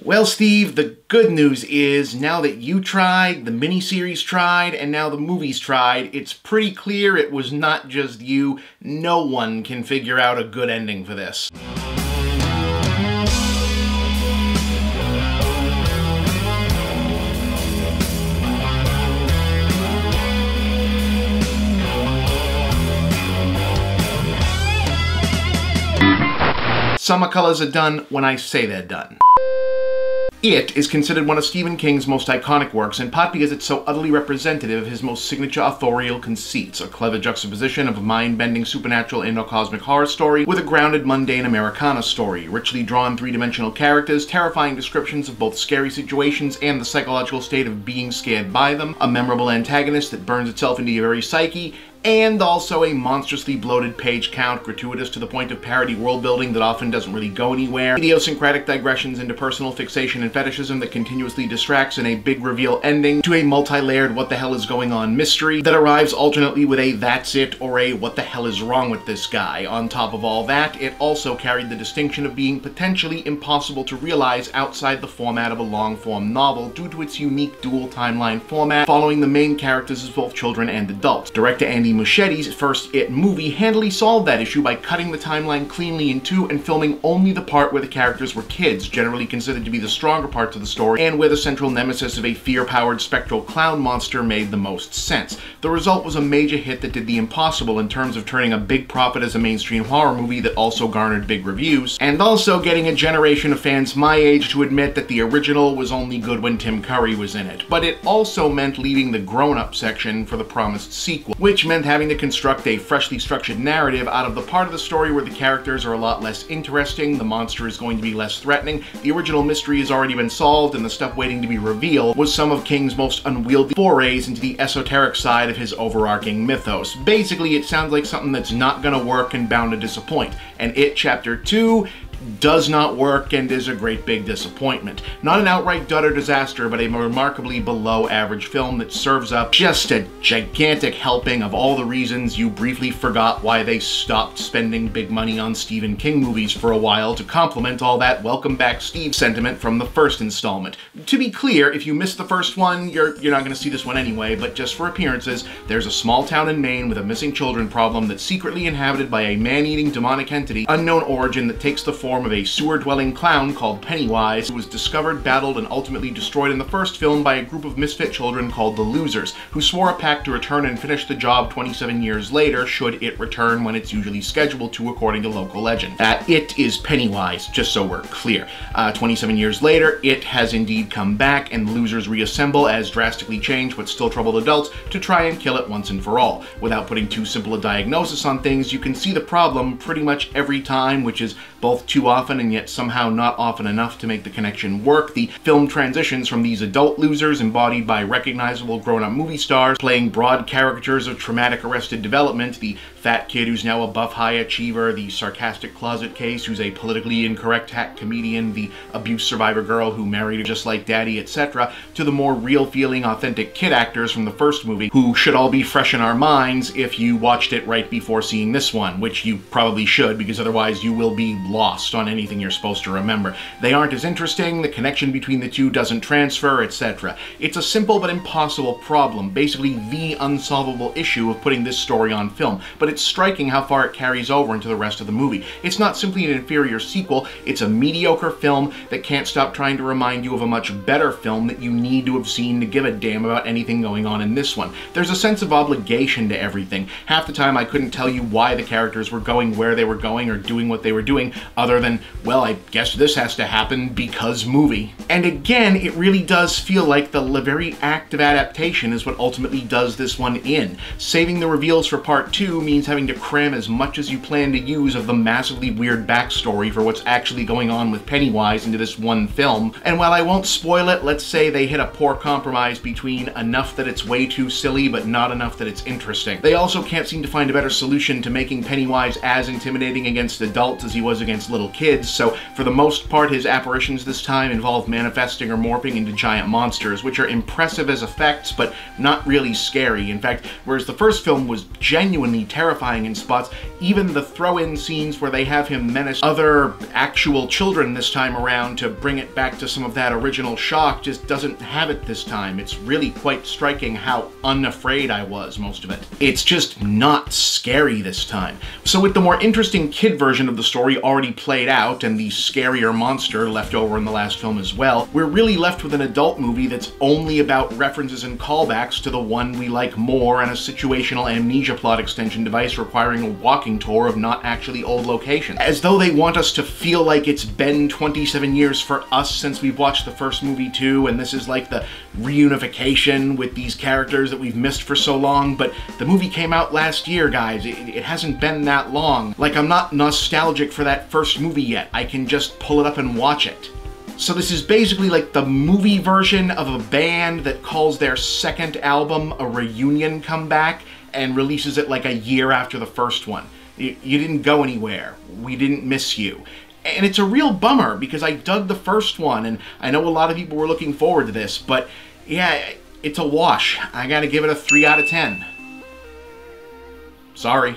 Well, Steve, the good news is now that you tried, the miniseries tried, and now the movies tried, it's pretty clear it was not just you. No one can figure out a good ending for this. Some colors are done when I say they're done. It is considered one of Stephen King's most iconic works, in part because it's so utterly representative of his most signature authorial conceits, a clever juxtaposition of a mind-bending supernatural Indo-cosmic horror story with a grounded mundane Americana story, richly drawn three-dimensional characters, terrifying descriptions of both scary situations and the psychological state of being scared by them, a memorable antagonist that burns itself into your very psyche, and also a monstrously bloated page count, gratuitous to the point of parody world-building that often doesn't really go anywhere, idiosyncratic digressions into personal fixation and fetishism that continuously distracts, and a big reveal ending to a multi-layered what the hell is going on mystery that arrives alternately with a that's it or a what the hell is wrong with this guy. On top of all that, it also carried the distinction of being potentially impossible to realize outside the format of a long-form novel due to its unique dual timeline format, following the main characters as both children and adults. Director Andy Muschietti's first It movie handily solved that issue by cutting the timeline cleanly in two and filming only the part where the characters were kids, generally considered to be the stronger parts of the story, and where the central nemesis of a fear-powered spectral clown monster made the most sense. The result was a major hit that did the impossible in terms of turning a big profit as a mainstream horror movie that also garnered big reviews, and also getting a generation of fans my age to admit that the original was only good when Tim Curry was in it. But it also meant leaving the grown-up section for the promised sequel, which meant having to construct a freshly structured narrative out of the part of the story where the characters are a lot less interesting, the monster is going to be less threatening, the original mystery has already been solved, and the stuff waiting to be revealed was some of King's most unwieldy forays into the esoteric side of his overarching mythos. Basically, it sounds like something that's not gonna work and bound to disappoint. And It Chapter 2 does not work and is a great big disappointment. Not an outright dud or disaster, but a remarkably below average film that serves up just a gigantic helping of all the reasons you briefly forgot why they stopped spending big money on Stephen King movies for a while to complement all that welcome back Steve sentiment from the first installment. To be clear, if you missed the first one, you're not going to see this one anyway, but just for appearances, there's a small town in Maine with a missing children problem that's secretly inhabited by a man-eating demonic entity, unknown origin, that takes the form of a sewer-dwelling clown called Pennywise, who was discovered, battled, and ultimately destroyed in the first film by a group of misfit children called the Losers, who swore a pact to return and finish the job 27 years later, should it return when it's usually scheduled to, according to local legend. It is Pennywise, just so we're clear. 27 years later, it has indeed come back, and the Losers reassemble as drastically changed but still troubled adults to try and kill it once and for all. Without putting too simple a diagnosis on things, you can see the problem pretty much every time, which is both too often and yet somehow not often enough to make the connection work. The film transitions from these adult losers embodied by recognizable grown-up movie stars playing broad caricatures of traumatic arrested development, the fat kid who's now a buff high achiever, the sarcastic closet case who's a politically incorrect hack comedian, the abuse survivor girl who married just like daddy, etc., to the more real-feeling, authentic kid actors from the first movie, who should all be fresh in our minds if you watched it right before seeing this one, which you probably should, because otherwise you will be lost on anything you're supposed to remember. They aren't as interesting, the connection between the two doesn't transfer, etc. It's a simple but impossible problem, basically the unsolvable issue of putting this story on film, but it's striking how far it carries over into the rest of the movie. It's not simply an inferior sequel, it's a mediocre film that can't stop trying to remind you of a much better film that you need to have seen to give a damn about anything going on in this one. There's a sense of obligation to everything. Half the time I couldn't tell you why the characters were going where they were going or doing what they were doing, other than, well, I guess this has to happen because movie. And again, it really does feel like the very act of adaptation is what ultimately does this one in. Saving the reveals for part 2 means having to cram as much as you plan to use of the massively weird backstory for what's actually going on with Pennywise into this one film. And while I won't spoil it, let's say they hit a poor compromise between enough that it's way too silly but not enough that it's interesting. They also can't seem to find a better solution to making Pennywise as intimidating against adults as he was against little little kids, so for the most part his apparitions this time involve manifesting or morphing into giant monsters, which are impressive as effects, but not really scary. In fact, whereas the first film was genuinely terrifying in spots, even the throw-in scenes where they have him menace other actual children this time around to bring it back to some of that original shock just doesn't have it this time. It's really quite striking how unafraid I was most of it. It's just not scary this time. So with the more interesting kid version of the story already played out, and the scarier monster left over in the last film as well, we're really left with an adult movie that's only about references and callbacks to the one we like more, and a situational amnesia plot extension device requiring a walking tour of not actually old locations. As though they want us to feel like it's been 27 years for us since we've watched the first movie too, and this is like the reunification with these characters that we've missed for so long, but the movie came out last year, guys. It hasn't been that long. Like, I'm not nostalgic for that first movie yet. I can just pull it up and watch it. So this is basically like the movie version of a band that calls their second album a reunion comeback and releases it like a year after the first one. You didn't go anywhere. We didn't miss you. And it's a real bummer because I dug the first one, and I know a lot of people were looking forward to this, but yeah, it's a wash. I gotta give it a 3 out of 10. Sorry.